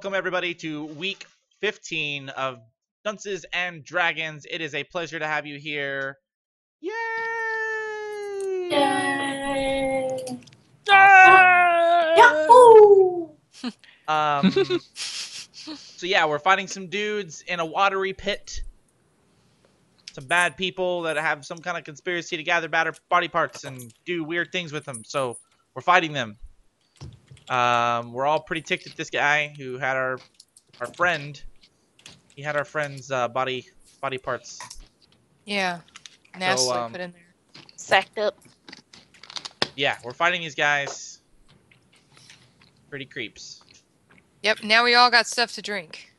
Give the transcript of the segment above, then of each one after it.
welcome everybody to week 15 of Dunces and Dragons. It is a pleasure to have you here. Yay! Yay! Awesome. Yahoo! So yeah, we're fighting some dudes in a watery pit. Some bad people that have some kind of conspiracy to gather body parts and do weird things with them. So we're fighting them. We're all pretty ticked at this guy who had our friend. He had our friend's body parts. Yeah, nastily put in there. Sacked up. Yeah, we're fighting these guys. Pretty creeps. Yep. Now we all got stuff to drink.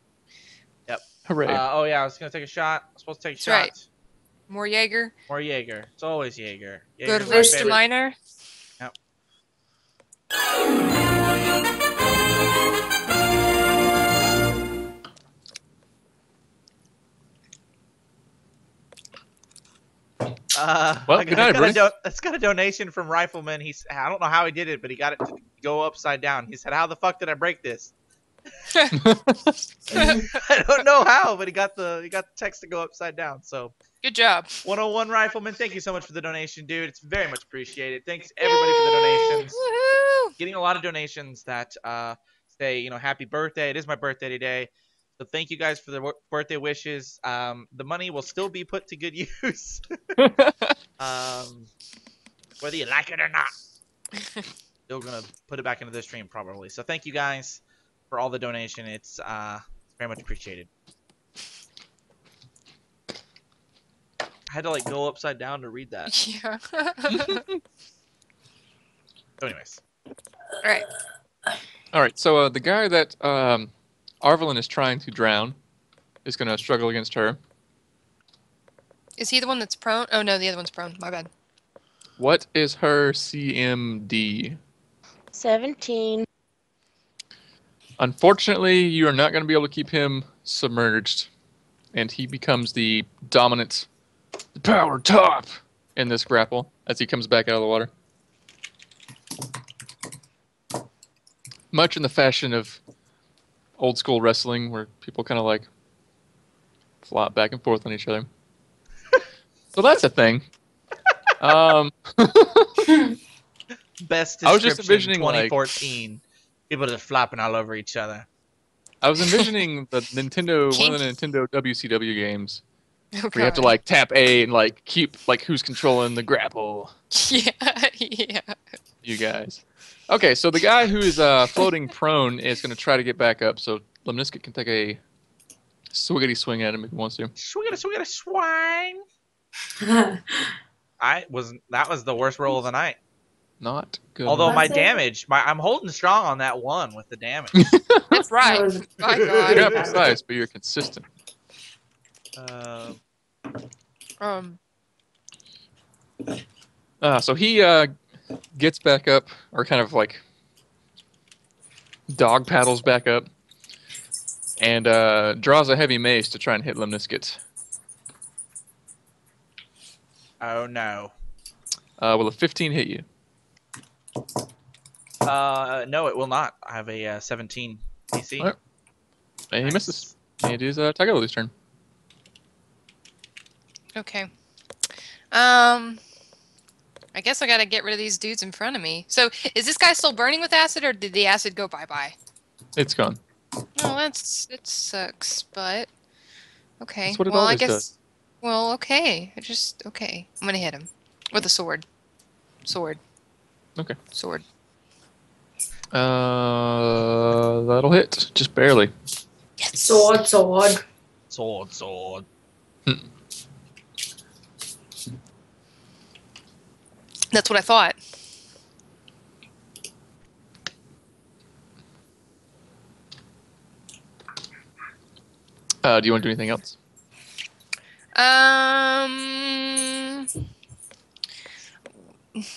Yep. Hooray! Oh yeah, I was gonna take a shot. I'm supposed to take a That's shot. right. More Jaeger. More Jaeger. It's always Jaeger. Go to Jaeger's my Roast favorite. Minor. Yep. Well, good night, everybody. That's got a donation from Rifleman. I don't know how he did it, but he got it to go upside down. He said, "How the fuck did I break this?" I don't know how, but he got the text to go upside down. So Good job. 101 Rifleman, thank you so much for the donation, dude. It's very much appreciated. Thanks everybody for the donations. Woohoo! Getting a lot of donations that say, happy birthday. It is my birthday today. So thank you guys for the birthday wishes. The money will still be put to good use. Whether you like it or not. Still going to put it back into the stream probably. So thank you guys for all the donation. It's very much appreciated. I had to go upside down to read that. Yeah. So anyways. All right. All right, so the guy that Arvelin is trying to drown is going to struggle against her. Is he the one that's prone? Oh no, the other one's prone. My bad. What is her CMD? 17. Unfortunately, you are not going to be able to keep him submerged, and he becomes the dominant, the power top in this grapple as he comes back out of the water. Much in the fashion of old school wrestling, where people kind of flop back and forth on each other. So that's a thing. Best description I was just envisioning 2014. People just flopping all over each other. I was envisioning the Nintendo, one of the Nintendo WCW games, where you have to tap A and keep who's controlling the grapple. Yeah, yeah. You guys. Okay, so the guy who is floating prone is going to try to get back up. So Lemniscate can take a swiggity swing at him if he wants to. Swiggity swine. That was the worst roll of the night. Not good. Although my That's it. damage, I'm holding strong on that one with the damage. That's right. My God. You're not precise, but you're consistent. So he gets back up, or kind of dog paddles back up, and draws a heavy mace to try and hit Lemniscate. Oh no. Will a 15 hit you? No, it will not. I have a 17 PC. All right. And he misses. And it is Tagaloo's turn. Okay. I guess I gotta get rid of these dudes in front of me. So, is this guy still burning with acid, or did the acid go bye-bye? It's gone. Oh, it sucks, but okay. That's what it Well, I always guess. does. Well, okay. Okay. I'm gonna hit him with a sword. Okay. Sword. That'll hit. Just barely. Yes. Sword. Sword. That's what I thought. Do you want to do anything else?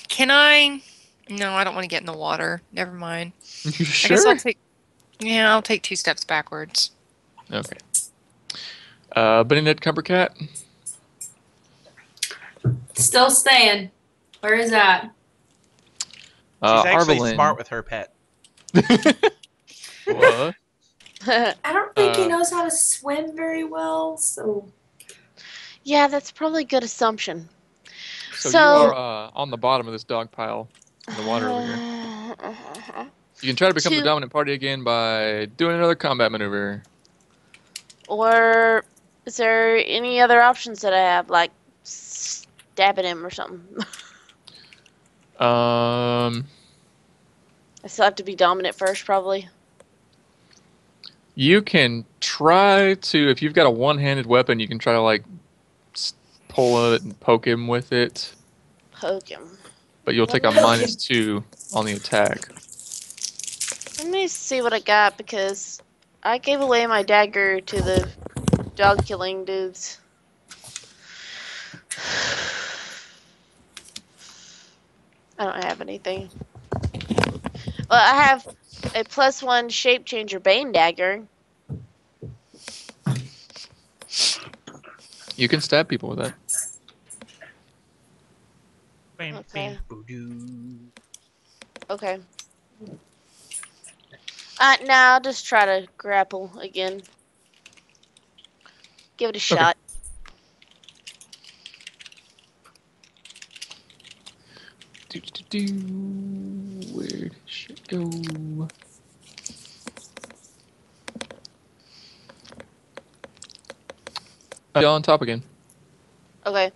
Can I? No, I don't want to get in the water. Never mind. You I sure? guess I'll take. Yeah, I'll take 2 steps backwards. Okay. Benedette Cumbercat. Still staying. Where is that? She's actually Arvelin. smart with her pet. What? Yeah, I don't think he knows how to swim very well, so that's probably a good assumption. So you are on the bottom of this dog pile in the water over here. You can try to become the dominant party again by doing another combat maneuver. Or is there any other options that I have, like stabbing him or something? I still have to be dominant first, probably. You can try to, if you've got a one-handed weapon, you can try to like pull it and poke him with it. Poke him. But you'll take a -2 on the attack. Let me see what I got, because I gave away my dagger to the dog killing dudes. I don't have anything. Well, I have a +1 shape changer bane dagger. You can stab people with that. Okay. Okay. Now I'll just try to grapple again. Give it a shot. Where did shit go? On top again. Okay.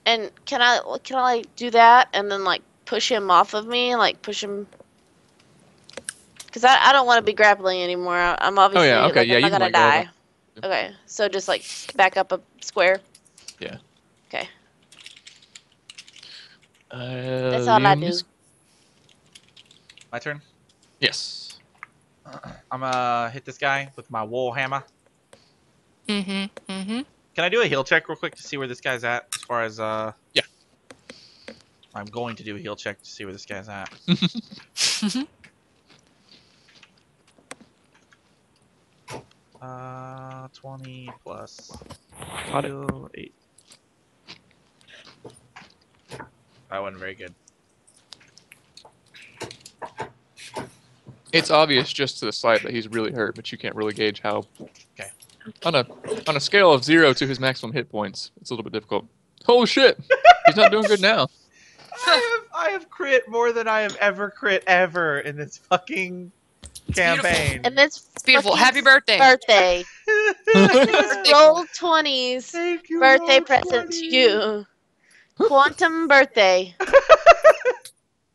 And can I like do that and then like push him off of me, like push him? Because I don't want to be grappling anymore. I'm obviously okay, like, I'm not gonna die. Okay, so just like back up a square. Yeah. Okay. That's all I do. My turn? Yes. I'm gonna hit this guy with my wool hammer. Mm-hmm. Can I do a heal check real quick to see where this guy's at? As far as Yeah. I'm going to do a heal check to see where this guy's at. 20 plus heal 8. That wasn't very good. It's obvious just to the sight that he's really hurt, but you can't really gauge how. Okay. On a scale of 0 to his maximum hit points, it's a little bit difficult. Oh shit! He's not doing good now. I have crit more than I have ever crit ever in this fucking campaign. And it's beautiful. Happy birthday. Birthday. Roll 20s. Thank you, Birthday roll present 20. to you. Quantum birthday.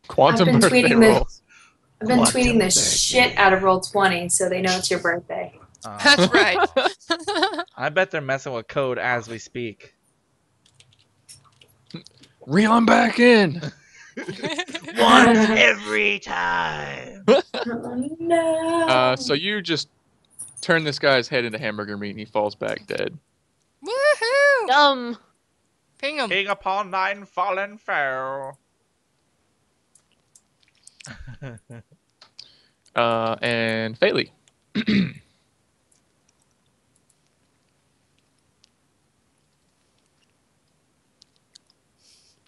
Quantum birthday rolls. I've been tweeting the shit out of Roll20 so they know it's your birthday. That's right. I bet they're messing with code as we speak. Reel him back in. Once every time. Oh, no. So you just turn this guy's head into hamburger meat and he falls back dead. Woohoo! Dumb. Ping him. King upon 9 fallen fell. And Faley.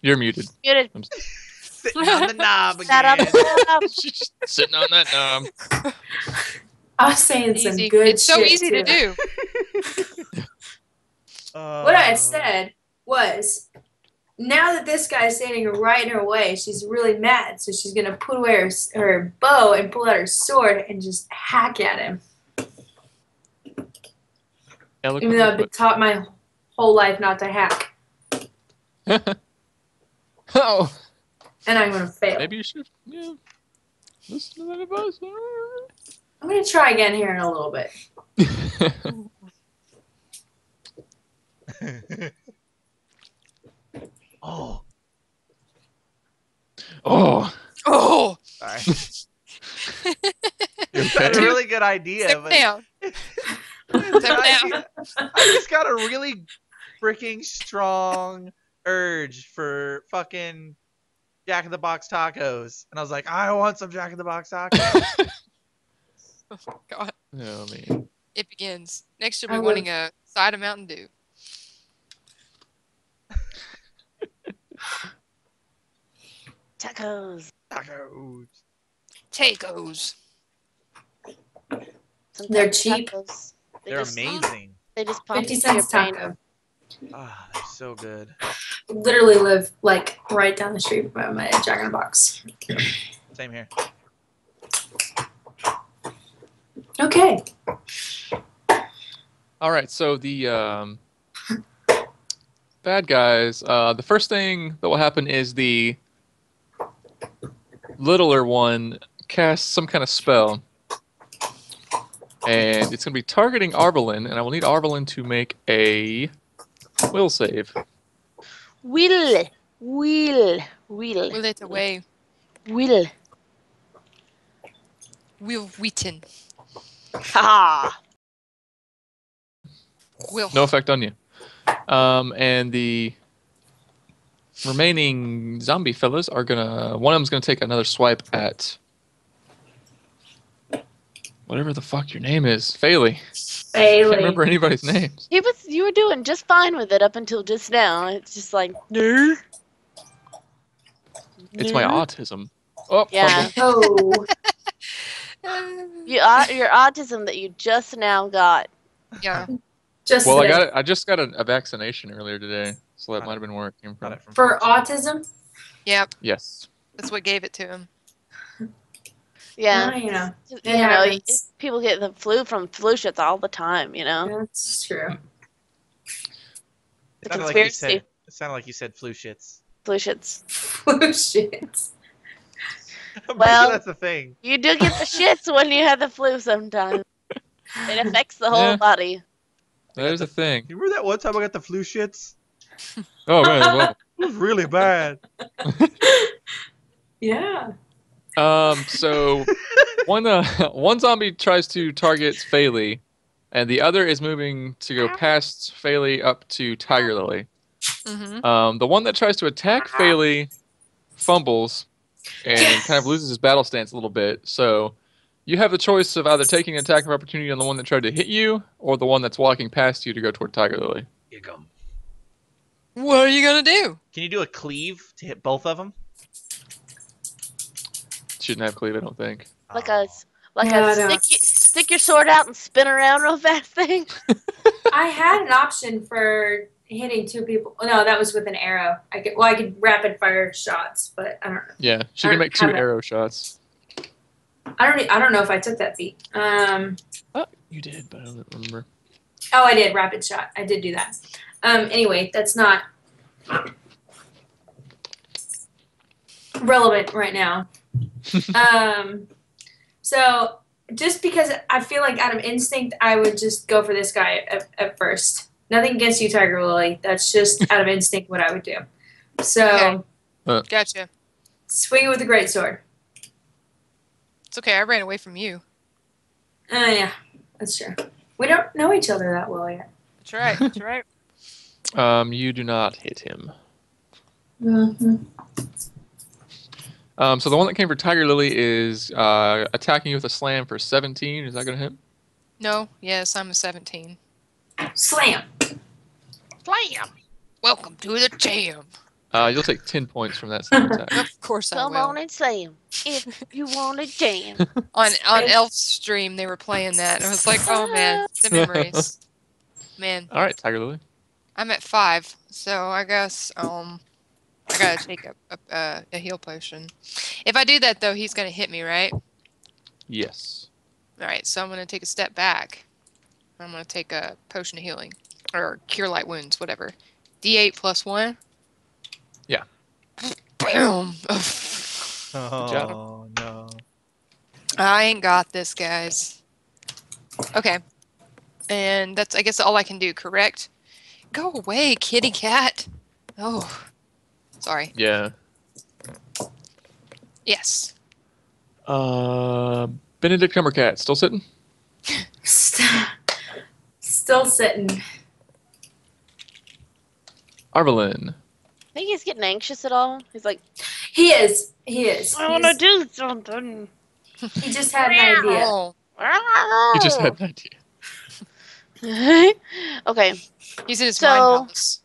You're muted. Muted. Sitting on the knob Shut up. again. Shut up. She's just sitting on that knob. I was saying some Easy. good It's so shit, easy to too. do. What I said was, now that this guy's standing right in her way, she's really mad. So she's going to put away her bow and pull out her sword and just hack at him. Even though I've been taught my whole life not to hack. Oh. And I'm going to fail. Maybe you should, listen to that advice. I'm going to try again here in a little bit. Oh. Oh. Oh. Sorry. Okay? That's a really good idea. Sit But down. I just got a really freaking strong urge for fucking Jack in the Box tacos. And I was like, I want some Jack in the Box tacos. Oh, God. Oh, man. It begins. Next, you'll be wanting a side of Mountain Dew. Tacos. Tacos. Tacos. They're cheap. Tacos. They're amazing. They just pump 50 into your cents brain. taco. Ah, they're so good. Literally live like right down the street from my Jack in the Box. Same here. Okay. All right, so the bad guys. The first thing that will happen is the littler one casts some kind of spell, and it's going to be targeting Arvelyn, and I will need Arvelyn to make a will save. Will it away. Will. Will Wheaton. Ha! Will. No effect on you. And the remaining zombie fellas are gonna. One of them's gonna take another swipe at whatever the fuck your name is, Faley. I can't remember anybody's names. You were doing just fine with it up until just now. It's just like no. It's my autism. Oh, Yeah. Oh. Your autism that you just now got. Yeah. Just well, today. I just got a vaccination earlier today, so that might have been where it came from. For autism? Yep. Yes. That's what gave it to him. Yeah. Well, you know, it You know, happens. people get the flu from flu shots all the time, you know? That's true. The It conspiracy. sounded like you said flu shits. Flu shits. Oh, shit. I'm Well- sure that's the thing. You do get the shits when you have the flu sometimes. It affects the whole Yeah. body. There's a thing. You remember that one time I got the flu shits? Oh man. Well. It was really bad. Yeah. So one zombie tries to target Faley, and the other is moving to go past Faley up to Tiger Lily. Mm-hmm. The one that tries to attack Faley fumbles and kind of loses his battle stance a little bit. So you have the choice of either taking an attack of opportunity on the one that tried to hit you, or the one that's walking past you to go toward Tiger Lily. Here you go. What are you gonna do? Can you do a cleave to hit both of them? Shouldn't have cleave, I don't think. Like Oh. a stick your sword out and spin around real fast thing. I had an option for hitting two people. No, that was with an arrow. I could rapid fire shots, but I don't know. Yeah, she I can make two haven't. arrow shots. I don't know if I took that feat. Oh, you did, but I don't remember. Oh, I did rapid shot. I did do that. Anyway, that's not relevant right now. So just because I feel like out of instinct, I would just go for this guy at first. Nothing against you, Tiger Lily. That's just out of instinct what I would do. So Gotcha. swing it with a greatsword. It's okay. I ran away from you. Yeah, that's true. We don't know each other that well yet. That's right. That's right. You do not hit him. Mm-hmm. So the one that came for Tiger Lily is attacking you with a slam for 17. Is that going to hit? No. Yes, I'm a 17. Slam. Slam! Welcome to the jam. You'll take 10 points from that slam attack. Of course I Come will. on and say 'em if you want to jam. On Elf's stream, they were playing that. I was like, oh man, the memories. Man, All right, Tiger Lily. I'm at 5, so I guess I gotta take a heal potion. If I do that though, he's gonna hit me, right? Yes. All right, so I'm gonna take a step back. I'm gonna take a potion of healing or cure light wounds, whatever. D8 plus 1. Yeah. Boom. Oh, no. I ain't got this, guys. Okay. And that's, I guess, all I can do, correct? Go away, kitty cat. Oh. Sorry. Yeah. Yes. Benedict Cumbercat, still sitting? Still sitting. Arvelyn. Think he's getting anxious at all? He's like, He is. He is. I want to do something. He just had an idea. Oh. You just had an idea. Okay, He's in his So- wine house.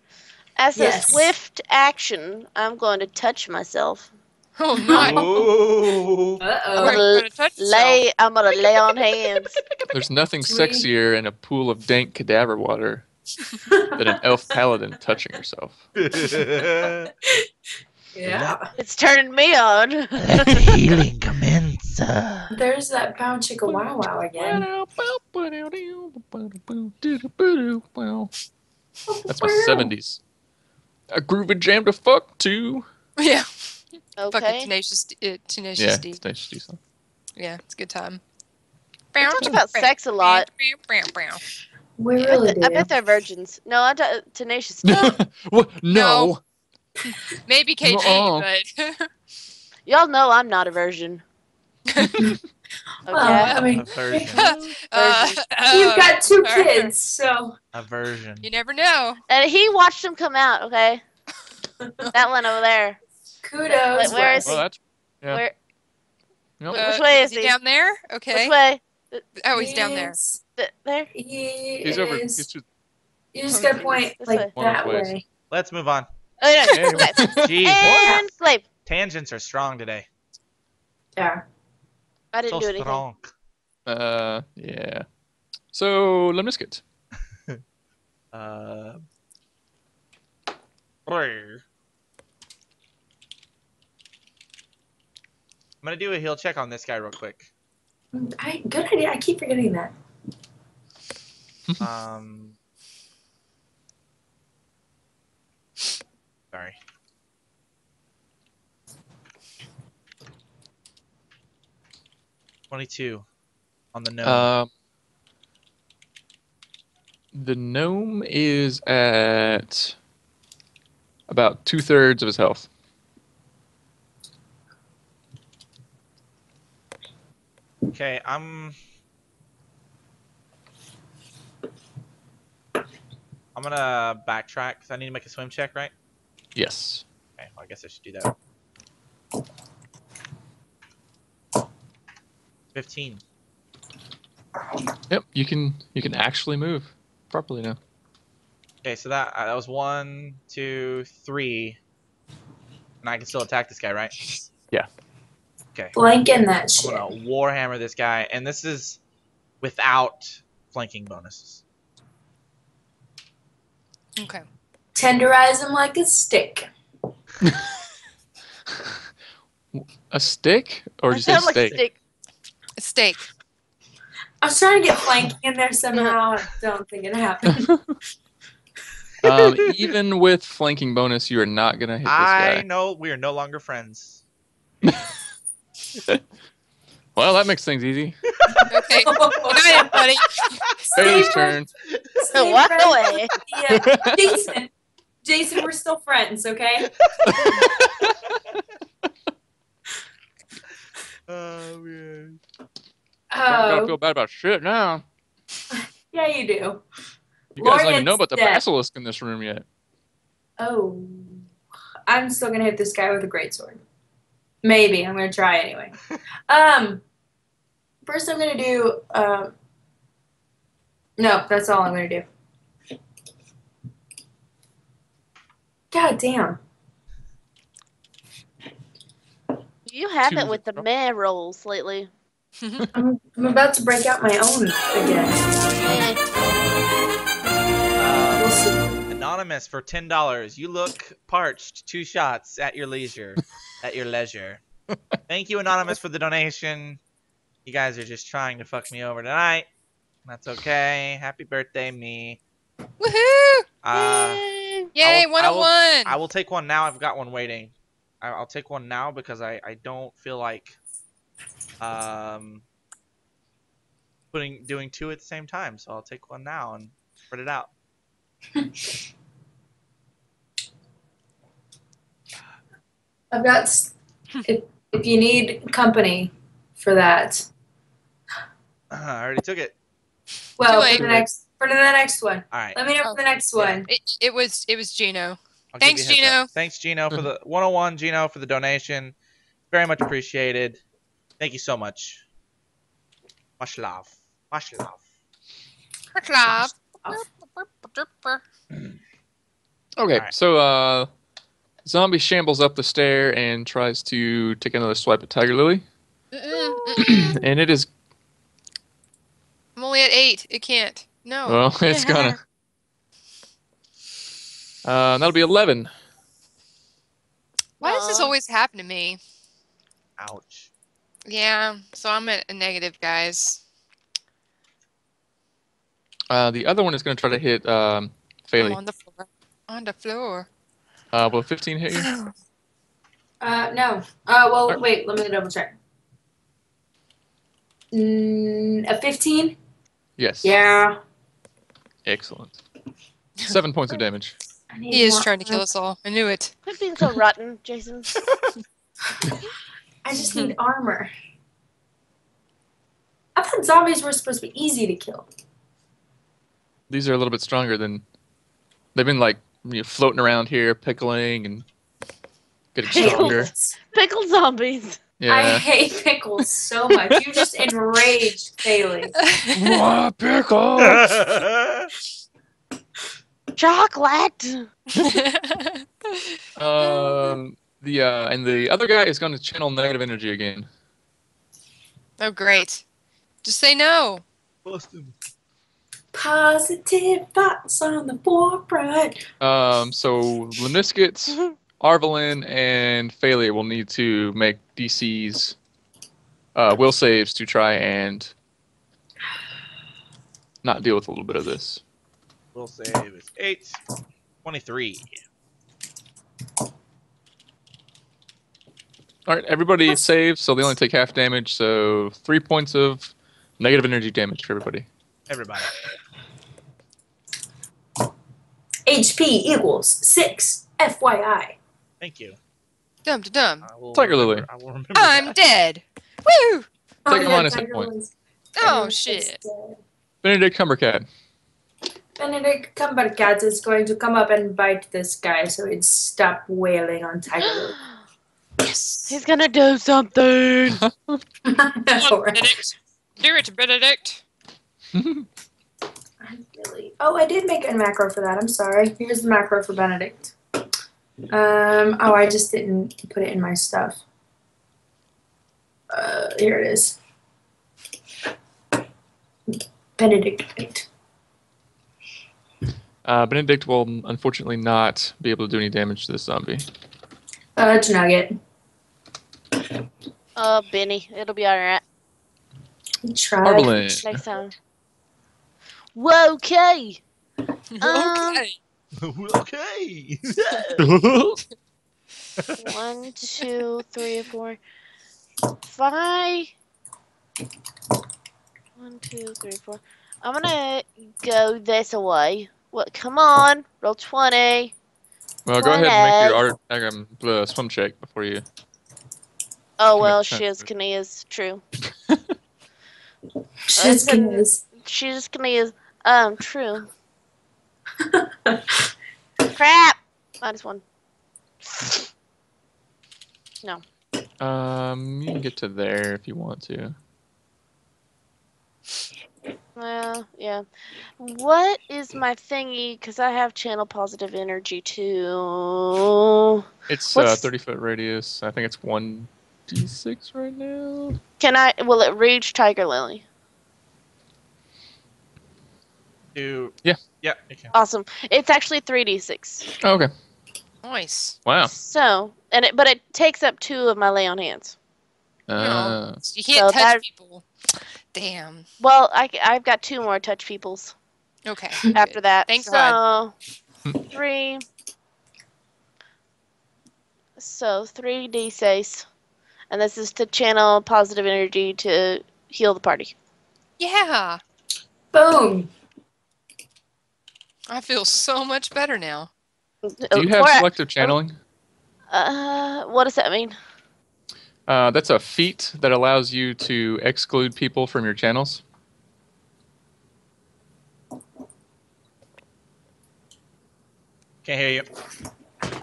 as Yes. a swift action, I'm going to touch myself. Oh, no. Oh. Uh-oh. We're gonna touch yourself. I'm gonna lay on hands. There's nothing Sweet. sexier in a pool of dank cadaver water than an elf paladin touching herself. Yeah. It's turning me on. Let the healing commence. There's that brown chicka wow wow again. That's my 70s. A groovy jam to fuck to. Yeah. Fucking Okay. Tenacious Yeah, D. it's nice to do something. Yeah, it's a good time. We talk about sex a lot. We really do. I bet they're virgins. No, Tenacious D. What? No. No. Maybe KG, Nuh-uh. but Y'all know I'm not a virgin. Okay. I mean, Aversion. you've got 2 uh, kids, so Aversion. You never know. And he watched them come out. Okay. That one over there. kudos. Where is Wes. he? Well, that's yeah. Where? Yep. Which way is he he? down there? Okay. Which way? Oh, he's down there. There. He He's over. is. He's just, You just gotta point This like way. One of that those ways. way. Let's move on. Oh, yeah. Hey. Jeez, And slave. tangents are strong today. Yeah. I didn't So do anything. strong. yeah. So let me just get. Brr. I'm gonna do a heal check on this guy real quick. Good idea. I keep forgetting that. Sorry. $22 on the gnome. The gnome is at about 2/3 of his health. Okay, I'm gonna backtrack because I need to make a swim check, right? Yes. Okay, well, I guess I should do that. 15. Yep. You can actually move properly now. Okay, so that was 1, 2, 3, and I can still attack this guy, right? Yeah. Okay. Flanking that I'm shit. gonna warhammer this guy, and this is without flanking bonuses. Okay. Tenderize him like a stick. A stick, or did you say Sound like a steak? stick. A steak. I was trying to get flanking in there somehow. I don't think it happened. Even with flanking bonus, you are not gonna hit this I guy. know we are no longer friends. Well, that makes things easy. Okay. Go ahead, buddy. Bailey's turn. Stay Walk friends. away. Yeah. Jason, we're still friends, okay? Oh man. I gotta Oh, feel bad about shit now. yeah, you do. You guys don't even know Lorian's about the dead. basilisk in this room yet. Oh, I'm still gonna hit this guy with a greatsword. Maybe I'm gonna try anyway. First I'm gonna do. No, that's all I'm gonna do. God damn. You have Two it is with the a- meh rolls lately. I'm about to break out my own again. We'll see. Anonymous for $10. You look parched. 2 shots at your leisure. At your leisure. Thank you, Anonymous, for the donation. You guys are just trying to fuck me over tonight. That's okay. Happy birthday, me. Woohoo! Yay. Yay, I will- 101. I will take one now. I've got one waiting. I'll take one now because I don't feel like doing 2 at the same time. So I'll take one now and spread it out. I've got. If you need company for that, I already took it. well, Too late. for the next one. All right. Let me know for the next one. It was Gino. I'll give Thanks, you a heads Gino. up. Thanks, Gino, for the 101. Gino, for the donation. Very much appreciated. Thank you so much. Much love. Much love. Clap. Okay, Alright. so zombie shambles up the stair and tries to take another swipe at Tiger Lily, and it is I'm only at 8. It can't. No. Well, it's gonna. That'll be 11. Why does this Aw. always happen to me? Ouch. Yeah, so I'm at a negative, guys. The other one is gonna try to hit I'm Faley. on the floor. On the floor. Will 15 hit you? No. Well, Alright. wait. Let me double check. A 15? Yes. Yeah. Excellent. 7 points of damage. I need He is more trying to kill armor. us all. I knew it. Quit being so rotten, Jason. I just need armor. I thought zombies were supposed to be easy to kill. These are a little bit stronger than. They've been like floating around here, pickling and getting stronger. Pickle zombies. I Yeah. hate pickles so much. You just enraged Bailey. Pickle. Chocolate. And the other guy is going to channel negative energy again. Oh, great. Just say no. Busted. Positive thoughts on the forefront. So Lemniskets, Arvelin, and Faley will need to make DCs, will saves to try and not deal with a little bit of this. Will save is 8. 23. All right, everybody saves, so they only take half damage. So 3 points of negative energy damage for everybody. Everybody. HP equals 6. FYI. Thank you. Dum to dum. I will Tiger Lily. I will remember I'm that. dead. Woo! Take a minus hit Tiger point. Lily's- Oh, Tiger Lily's shit. dead. Benedict Cumbercat. Benedict Cumbercat is going to come up and bite this guy so he'd stop wailing on Tiger Lily. Yes. He's gonna do something. All right. Benedict. Do it, Benedict. I did make a macro for that. I'm sorry. Here's the macro for Benedict. I just didn't put it in my stuff. Here it is. Benedict bite. Benedict will unfortunately not be able to do any damage to this zombie. It's Nugget. Oh, Benny. It'll be alright. He tried. Arvelin. Next time. Whoa, okay. Okay. Okay. 1, 2, 3, 4, 5. 1, 2, 3, 4. I'm gonna go this way. What? Come on. Roll 20. Well, go ahead and make 20. your swim check before you. Oh, well, Makes sense. Shizkini is true. Shizkins. Shizkini is, true. Crap! -1. No. You can get to there if you want to. Well, yeah. What is my thingy? Because I have channel positive energy too. It's What's- 30-foot radius. I think it's 1d6 right now. Will it reach Tiger Lily? Yeah, it can. Awesome. It's actually 3d6. Oh, okay. Nice. Wow. So, but it takes up 2 of my lay on hands. Uh, You can't So touch that- people. Damn. Well, I've got 2 more touch peoples Okay. after that. Thank so, God. 3. So 3d6. And this is to channel positive energy to heal the party. Yeah. Boom. I feel so much better now. do you have selective channeling? What does that mean? That's a feat that allows you to exclude people from your channels. Can't hear you.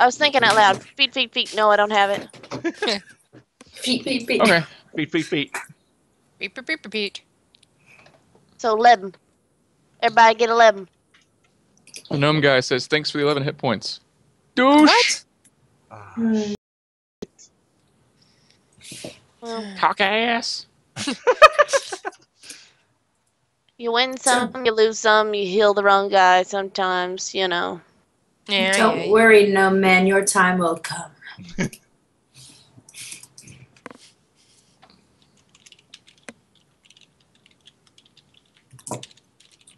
I was thinking out loud. Feet. No, I don't have it. Feet. Okay. Feet. Beep, beep, beep, beep. So 11. Everybody get 11. The gnome guy says, thanks for the 11 hit points. Douche! What? Ah, Well, Cock ass! You win some, you lose some, you heal the wrong guy sometimes, you know. Yeah. Don't worry, no man, your time will come.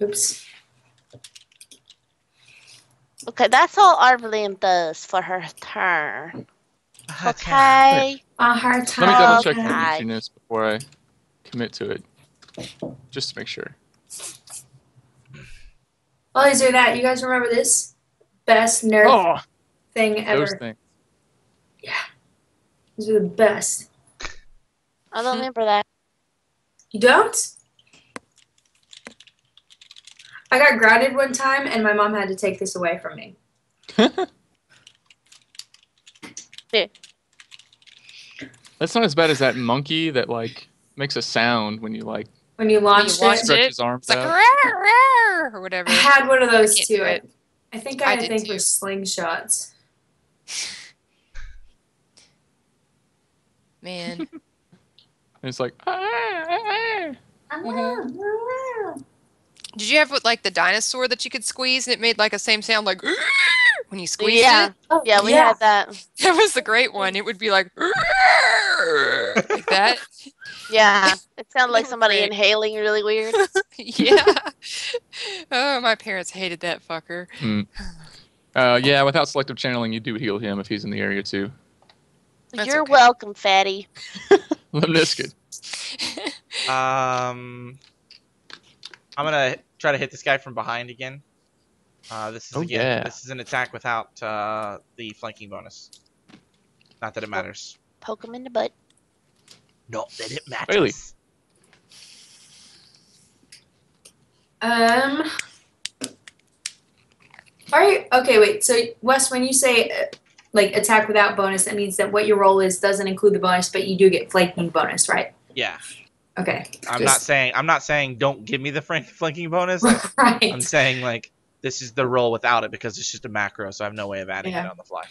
Oops. Okay, that's all Arvelyn does for her turn. Okay. Her Let time. me double check the Okay. easiness before I commit to it, just to make sure. While he's doing that, you guys remember this? Best Nerf thing those ever. things. Yeah. These are the best. I don't remember that. You don't? I got grounded one time and my mom had to take this away from me. Yeah. That's not as bad as that monkey that like makes a sound when you like When you launched launch it. stretch it, his arms It's like out. "Rawr, rawr," or whatever. I had one of those can't too. do it. I think I I did think too. for slingshots. Man. And it's like Did you have like the dinosaur that you could squeeze and it made like a same sound like when you squeezed Yeah. it? Oh, Yeah, we had that. That was the great one. It would be like like that. Yeah. It sounded like They were somebody great. inhaling really weird. Yeah. Oh, my parents hated that fucker. yeah, without selective channeling, you do heal him if he's in the area too. That's You're okay. welcome, fatty. Lemniscate. I'm gonna try to hit this guy from behind again. This is This is an attack without the flanking bonus. Not that it matters. Poke him in the butt. Not that it matters. Bailey. Alright, okay, wait. So, Wes, when you say like attack without bonus, that means that what your roll is doesn't include the bonus, but you do get flanking bonus, right? Yeah. Okay. I'm not saying don't give me the flanking bonus. Right. I'm saying like this is the roll without it because it's just a macro, so I have no way of adding it on the fly.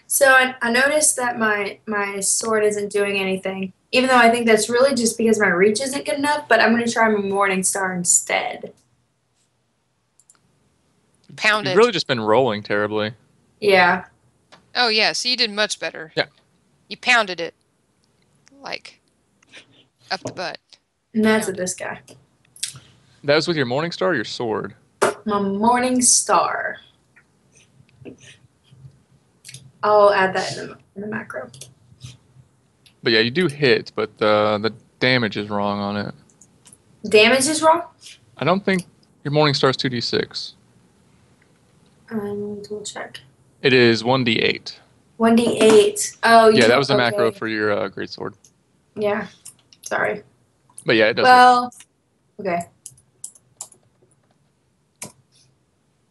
So I noticed that my sword isn't doing anything, even though I think that's really just because my reach isn't good enough, but I'm going to try my Morning Star instead. Pound You've it. really just been rolling terribly. Yeah. Oh, yeah. So you did much better. Yeah. You pounded it. Like, up the butt. And that's with this guy. That was with your Morning Star or your sword? My Morning Star. I'll add that in the macro. But yeah, you do hit, but the damage is wrong on it. Damage is wrong? I don't think your Morning Star is 2d6. We'll check. It is 1d8. 1d8. Oh, Yeah, that was a okay. macro for your greatsword. Yeah. Sorry. But yeah, it does. Well, okay.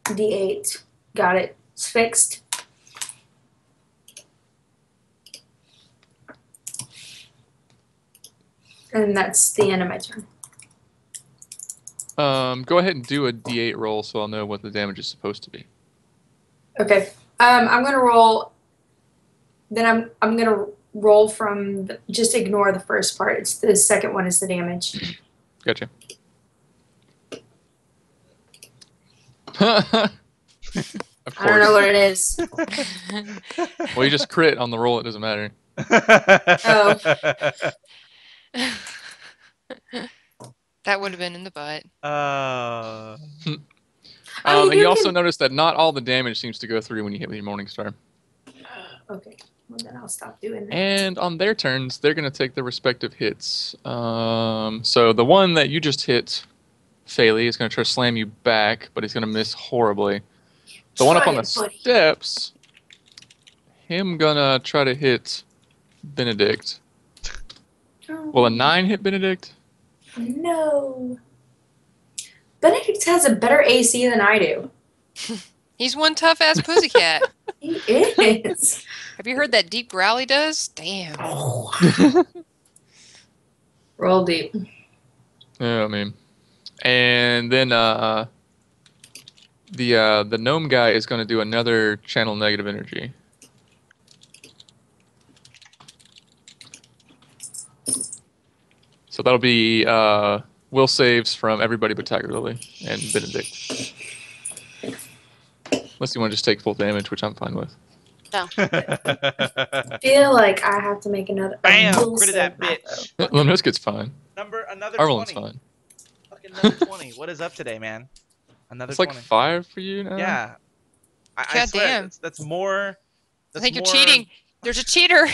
D8. Got it. It's fixed. And that's the end of my turn. Go ahead and do a d8 roll so I'll know what the damage is supposed to be. Okay. I'm gonna roll. Then I'm gonna roll from just ignore the first part. It's the second one is the damage. Gotcha. Of I don't know course. what it is. Well, you just crit on the roll. It doesn't matter. Oh. That would have been in the butt. I mean, And you you also can- notice that not all the damage seems to go through when you hit with your Morning Star. Okay. Well, then I'll stop doing that. And on their turns, they're going to take their respective hits. So the one that you just hit, Faley, is going to try to slam you back, but he's going to miss horribly. The one up on the steps, him going to try to hit Benedict. Will a 9 hit Benedict? No. Benedict has a better AC than I do. He's one tough ass pussycat. He is. Have you heard that deep growl he does? Damn. Roll deep. Yeah, I mean. And then the gnome guy is going to do another channel negative energy. So that'll be will saves from everybody but Tiger Lily and Benedict. Unless you want to just take full damage, which I'm fine with. No. I feel like I have to make another. Bam! will Critted save that that, bitch. though. Lemniscut's fine. Another Arlen's 20. fine. Fucking another 20. What is up today, man? Another It's like 20. 5 for you now? Yeah. I God swear, damn. that's more. I think you're cheating. There's a cheater.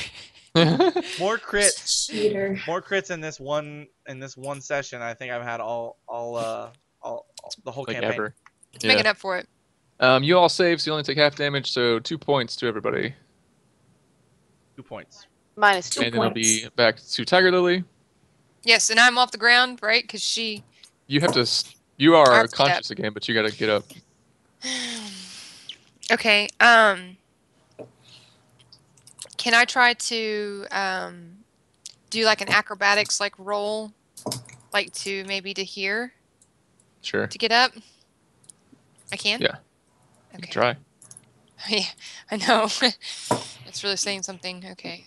More crits. Cheater. More crits in this one session. I think I've had all the whole like campaign. ever. It's making up for it. You all save, so you only take half damage, so 2 points to everybody. 2 points. -2. Two And then it'll points. be back to Tiger Lily. Yes, and I'm off the ground, right? Because she. You have to. You are have to get conscious again, but you gotta get up. Okay. Can I try to do like an acrobatics like roll, like to maybe to here Sure. to get up? I can. Yeah. You Okay. can try. Yeah, I know. It's really saying something. Okay.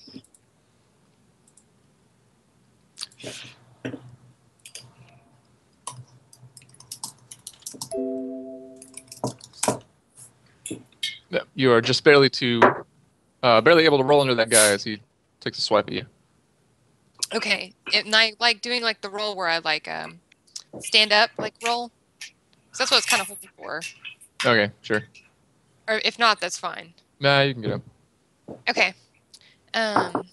Yeah, you are just barely able to roll under that guy as he takes a swipe at you. Okay. And I like doing like the roll where I like stand up like roll. So that's what I was kind of hoping for. Okay, sure. Or if not, that's fine. Nah, you can get up. Okay. And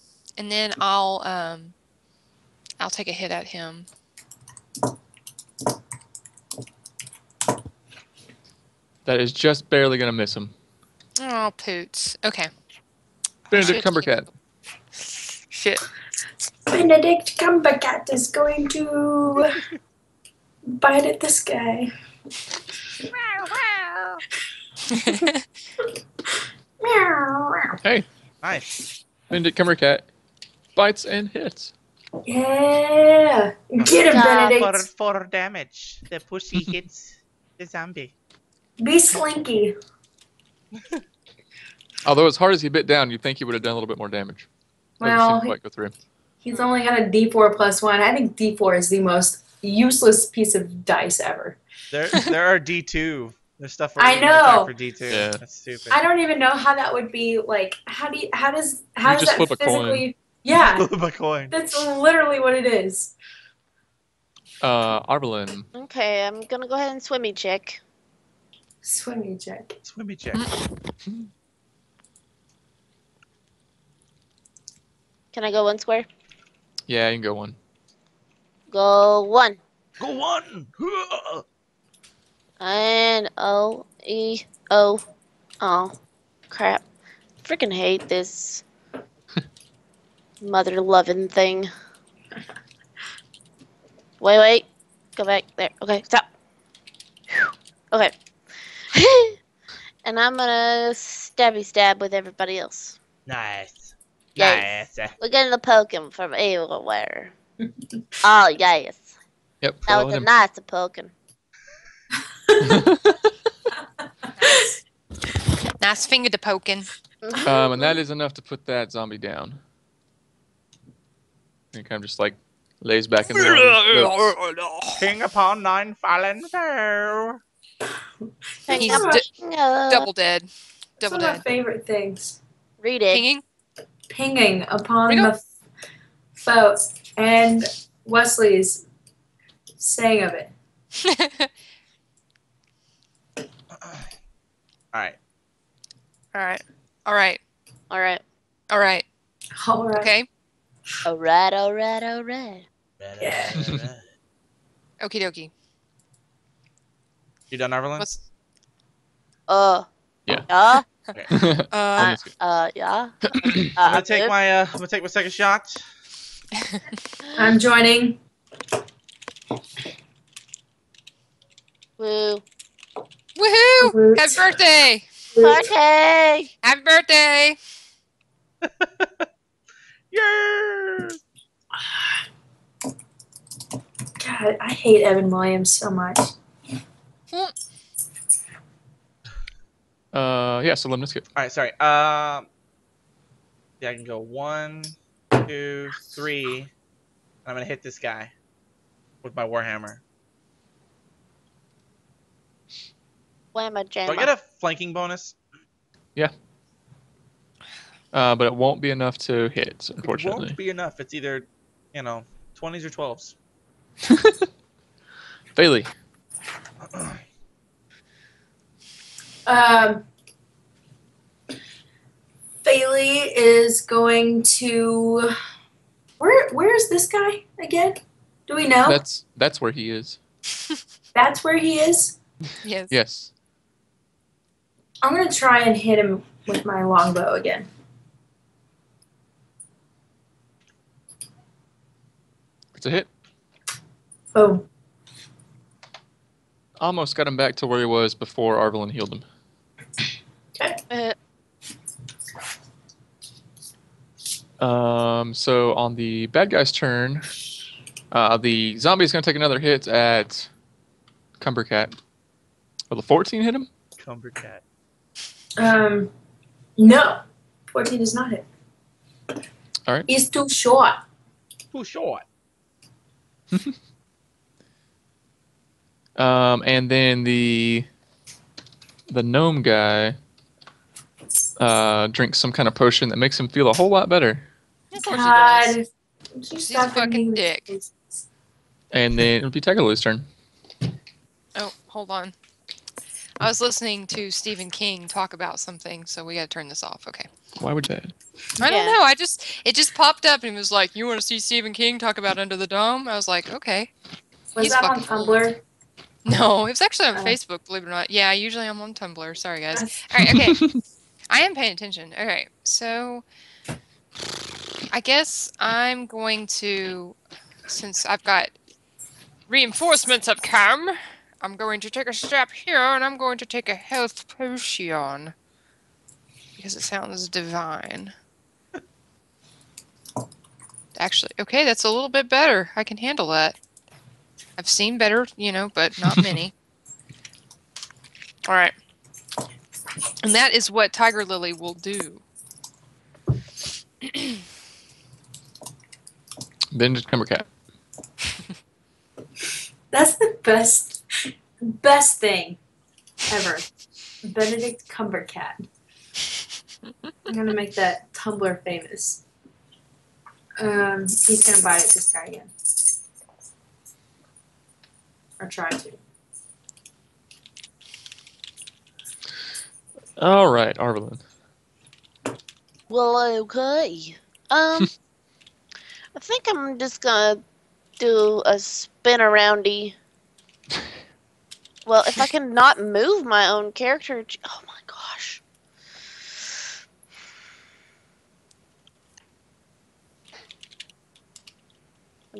then I'll take a hit at him. That is just barely gonna miss him. Oh, poots. Okay. Benedict Shit. Cumbercat. Shit. Benedict Cumbercat is going to bite at this guy. Meow. Hey, Nice. Benedict Cumbercat bites and hits. Yeah. Get him, Benedict. For damage. The pussy hits the zombie. Be slinky. Although as hard as he bit down, you'd think he would have done a little bit more damage. But it Well, didn't quite go through. he's only got a D4 plus 1. I think D4 is the most useless piece of dice ever. There are D2. There's stuff I already know. for D2. Yeah. That's stupid. I don't even know how that would be like. How does just that flip a coin. physically? Yeah, Flip a coin. that's literally what it is. Arvelin. Okay, I'm gonna go ahead and swimmy check. Swimmy check. Swimmy check. Can I go 1 square? Yeah, you can go one. Go 1. Go one. And O. Oh, crap. Freaking hate this mother loving thing. Wait. Go back there. Okay, stop. Whew. Okay. And I'm gonna stabby stab with everybody else. Nice. Yes. Nice. We're gonna poke him from everywhere. Oh, yes. Yep. That follow was a him. nice poking. Nice finger to poking. And that is enough to put that zombie down. And kind of just like lays back in the King upon 9 fallen fair. He's Uh, double dead. It's Double one of my dead. favorite things. Read it. Pinging? Pinging upon Ringo? the foe and Wesley's saying of it. Alright. Alright. Alright. Alright. Alright. All right. Okay. Alright. Yeah. Okie dokie. You done, Arvelin? What's Yeah. Okay. Yeah. I'm gonna take my second shot. I'm joining. Woo. Woohoo! Woot. Happy birthday! Party! Happy birthday! Yeah. God, I hate Evan Williams so much. Yeah, so Lemniscute. Alright, sorry. Yeah, I can go 1, 2, 3. I'm gonna hit this guy. with my warhammer. Whamma Do I jamma. get a flanking bonus? But it won't be enough to hit, It unfortunately. won't be enough. It's either, 20s or 12s. Bailey. Bailey is going to. Where is this guy again? Do we know? That's where he is. That's where he is. Yes. Yes. I'm gonna try and hit him with my longbow again. It's a hit. Boom. Almost got him back to where he was before Arvelin healed him. Okay. So on the bad guy's turn, the zombie is going to take another hit at Cumbercat. Will the 14 hit him? Cumbercat. No. 14 does not hit. All right. He's too short. Too short. And then the gnome guy drinks some kind of potion that makes him feel a whole lot better. Of course he does. God. He's a fucking dick. And then it'll be Tagalu's turn. Oh, hold on. I was listening to Stephen King talk about something, so we gotta turn this off. Okay. Why would that? I don't Yeah. know. It just popped up and it was like, "You want to see Stephen King talk about Under the Dome?" I was like, "Okay." Was He's that on fucking Tumblr? No, it was actually on Oh. Facebook. Believe it or not. Yeah, usually I'm on Tumblr. Sorry, guys. That's- All right. Okay. I am paying attention. All right. So, I guess I'm going to, since I've got reinforcements have come, I'm going to take a step here and I'm going to take a health potion. Because it sounds divine. Actually, okay, that's a little bit better. I can handle that. I've seen better, but not many. All right. And that is what Tiger Lily will do. Then just Cumbercat. That's the best thing ever. Benedict Cumbercat. I'm gonna make that Tumblr famous. He's gonna bite this guy again. Or try to. All right, Arvelin. Well, okay. I think I'm just gonna do a spin aroundy. Well, if I can not move my own character. Oh my gosh.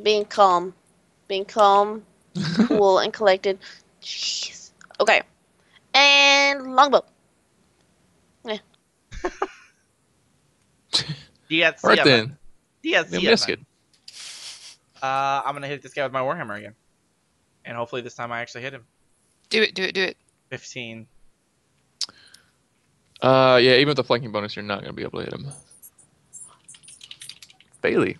Being calm, cool, and collected. Jeez. Okay. And longbow. DSC. All right then. DSC. Biscuit. I'm gonna hit this guy with my warhammer again, and hopefully this time I actually hit him. Do it. 15. Yeah, even with the flanking bonus, you're not going to be able to hit him. Bailey.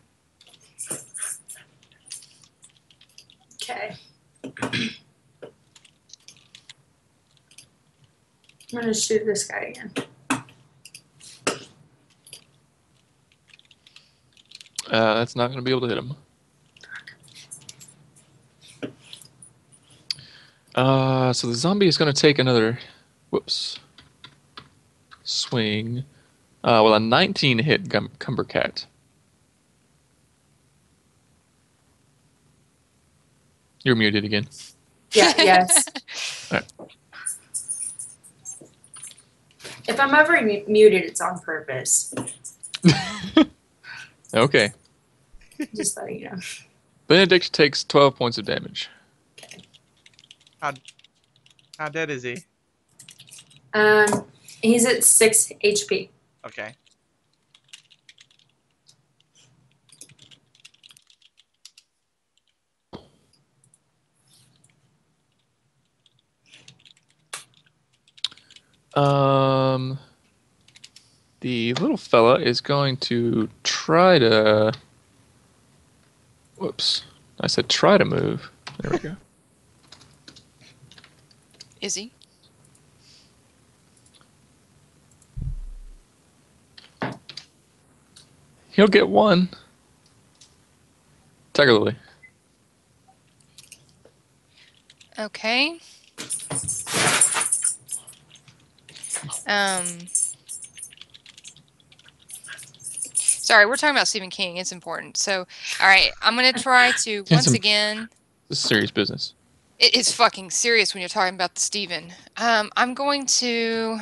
Okay. I'm gonna shoot this guy again. That's not going to be able to hit him. So the zombie is going to take another, swing. Well, a 19 hit Cumbercat. You're muted again. Yeah, yes. Alright. If I'm ever muted, it's on purpose. Okay. Just letting you know. Benedict takes 12 points of damage. How dead is he? He's at 6 HP. Okay. The little fella is going to try to. Not I said try to move. There we go. Is he? He'll get one. Tiger Lily. Okay. Sorry, we're talking about Stephen King. It's important. So, all right, I'm gonna try to once again. This is serious business. It is fucking serious when you're talking about the Stephen. I'm going to.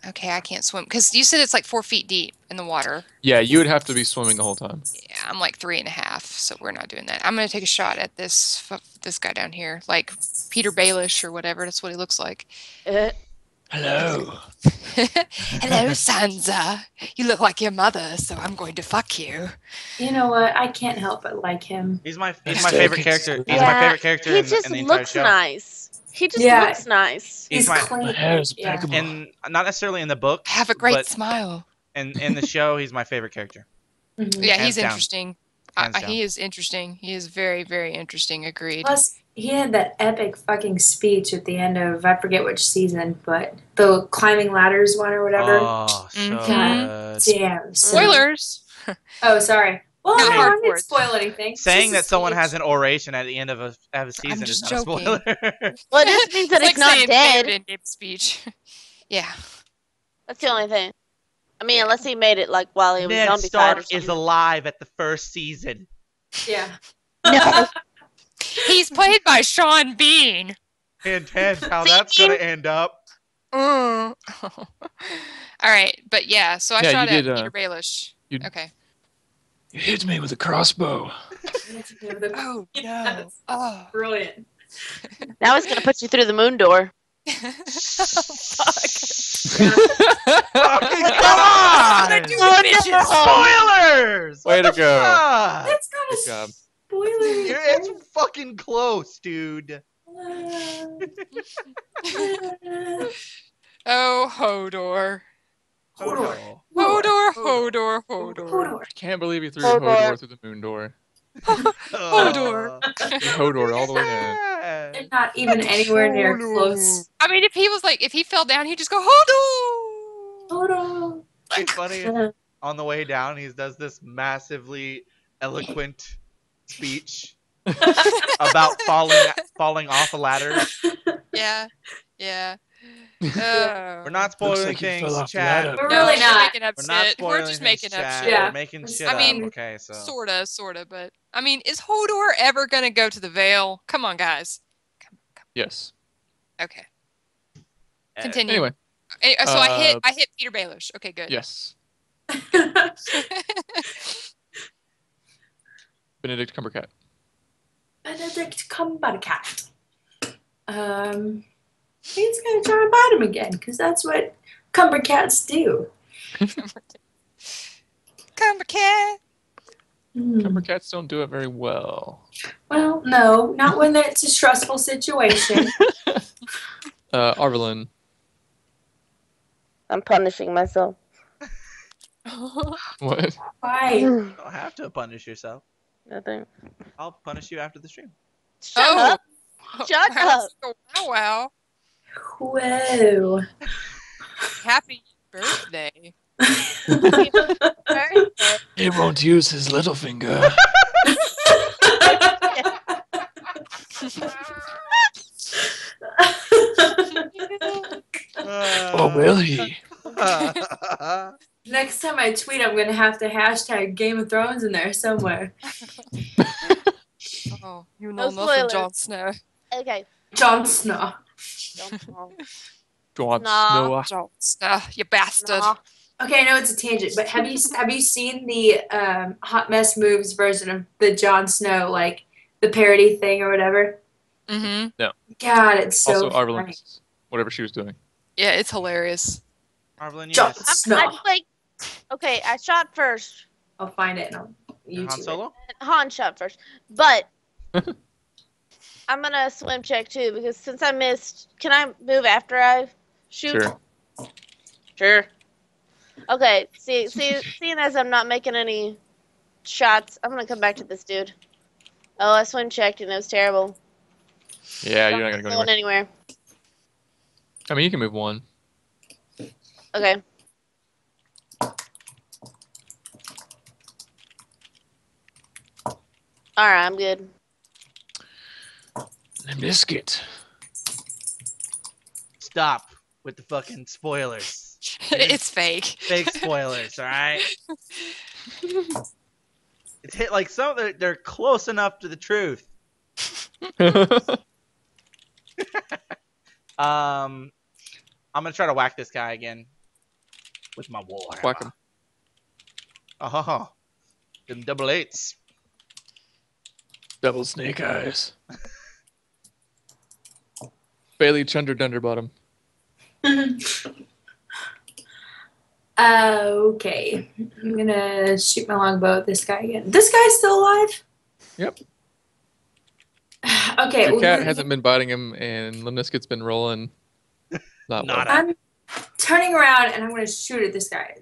Okay, I can't swim because you said it's like 4 feet deep in the water. Yeah, you would have to be swimming the whole time. Yeah, I'm like 3.5, so we're not doing that. I'm gonna take a shot at this guy down here, like Peter Baelish or whatever. That's what he looks like. Hello. Hello, Sansa. You look like your mother, so I'm going to fuck you. You know what? I can't help but like him. He's my favorite character. He's my favorite character He in just the entire looks show. nice. He just Yeah. looks nice. He's my clean. Yeah. and not necessarily in the book. Have a great but smile. in the show, he's my favorite character. Mhm. Yeah, Hands he's down. interesting. Hands down. He is interesting. He is very, very interesting. Agreed. Plus, he had that epic fucking speech at the end of, I forget which season, but the climbing ladders one or whatever. Oh, so Mhm. good. Damn. So- Spoilers. Oh, sorry. Well, Not no, hard I for didn't it. spoil anything. Saying Just a that someone speech. has an oration at the end of a season is just not a joking. spoiler. Well, it just means that It's he's not saying dead. David in Dave's speech. Yeah. That's the only thing. I mean, unless he made it like while he was Ned zombified or Stark something. is alive at the first season. Yeah. No. He's played by Sean Bean. Intense how that's gonna end up. All right, but yeah, so I Yeah, shot you at did, Peter Baelish. you- Okay. You hit me with a crossbow. Oh no! Yes. Oh. Brilliant. Now it's gonna put you through the moon door. Fuck. Fucking come on! I do the bitches. Spoilers! Way What to the go. fuck? That's not Good a job. spoiler. It's fucking close, dude. Oh, Hodor. Oh, Hodor, Hodor, Hodor. Hodor. I can't believe you threw Hodor. Hodor through the moon door. no. Hodor. Hodor all the way down. They're not even anywhere near close. I mean, if he fell down, he'd just go Hodor. Hodor. It's funny. On the way down, he does this massively eloquent speech about falling off a ladder. Yeah, yeah. We're not spoiling things, chat. We're No, really we're not. making up We're not shit. spoiling We're just things, making up chat. shit. Yeah. We're making shit I mean, up. Okay, so Sorta, but I mean, is Hodor ever gonna go to the Vale? Come on, guys. Yes. Okay, continue. Anyway, So I hit Peter Baelish. Okay, good. yes. Benedict Cumberbatch. Benedict Cumberbatch. He's gonna try to bite him again, because that's what Cumbercats do. Cumbercat. Cumbercats don't do it very well. Well, no, not when it's a stressful situation. Arvelin. I'm punishing myself. What? Why? you don't have to punish yourself. Nothing. I'll punish you after the stream. Shut Oh. up. Shut up. Wow. Whoa. Happy birthday. He won't use his little finger. Oh, will he? Next time I tweet, I'm gonna have to hashtag Game of Thrones in there somewhere. Oh, you No know nothing, spoilers. Jon Snow. Okay. Jon Snow. Jon Nah. Snow. Jon Snow, you bastard. Nah. Okay, I know it's a tangent, but have you seen the Hot Mess Moves version of the Jon Snow, like the parody thing or whatever? Mm-hmm. God, it's so Also, funny. Arvelin. Whatever she was doing. Yeah, it's hilarious. Marvelyn, you Jon just Snow. I like. Okay, I shot first. I'll find it and I'll Han YouTube it. Solo. Han shot first, but I'm gonna swim check too because since I missed, can I move after I shoot? Sure. Sure. Okay. Seeing as I'm not making any shots, I'm gonna come back to this dude. Oh, I swim checked and it was terrible. Yeah, you're not gonna go Going anywhere. anywhere. I mean, you can move one. Okay. Alright, I'm good. Biscuit. Stop with the fucking spoilers. It's fake. Fake spoilers, all right? It's hit like they're close enough to the truth. I'm gonna try to whack this guy again with my war. Whack him. Oh, them double eights. Double snake eyes. Bailey Chunder Dunderbottom. Okay. I'm gonna shoot my longbow at this guy again. This guy's still alive? Yep. Okay. Your cat hasn't been biting him, and Limniskit's been rolling. Not well. Nada. I'm turning around and I'm gonna shoot at this guy.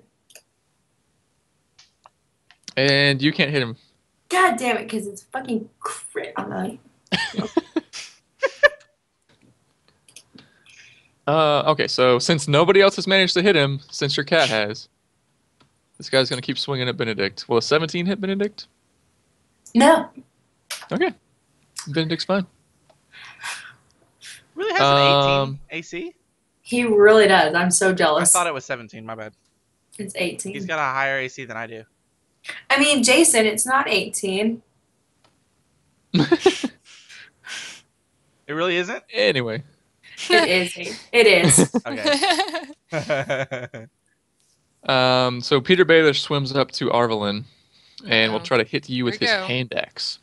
And you can't hit him. God damn it, because it's fucking crit on the. Okay, so since nobody else has managed to hit him, since your cat has, this guy's gonna keep swinging at Benedict. Will a 17 hit Benedict? No. Okay. Benedict's fine. Really has an 18 AC? He really does. I'm so I jealous. thought it was 17. My bad. It's 18. He's got a higher AC than I do. I mean, Jason, it's not 18. It really isn't? Anyway. It is. It is. Okay. So Peter Baelish swims up to Arvelin and will try to hit you with his Here we go. hand axe.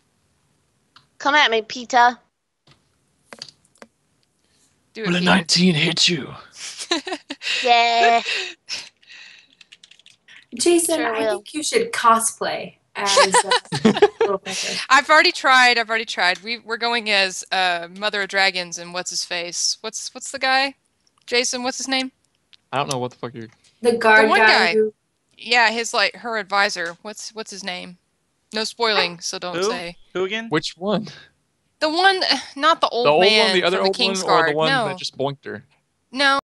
Come at me, Peter. Do it, Will a Peter. 19 hit you? Yeah. Jason, Sure I will. think you should cosplay as Littlefinger. I've already tried. We're going as Mother of Dragons and what's his face? What's the guy? Jason, what's his name? I don't know what the fuck you're... The guard one guy. who. Yeah, her advisor. What's his name? No spoiling, so don't Who? say. Who again? Which one? The one, not the old The old man one, the other from old the King's one, or Guard. the one no, that just boinked her? no,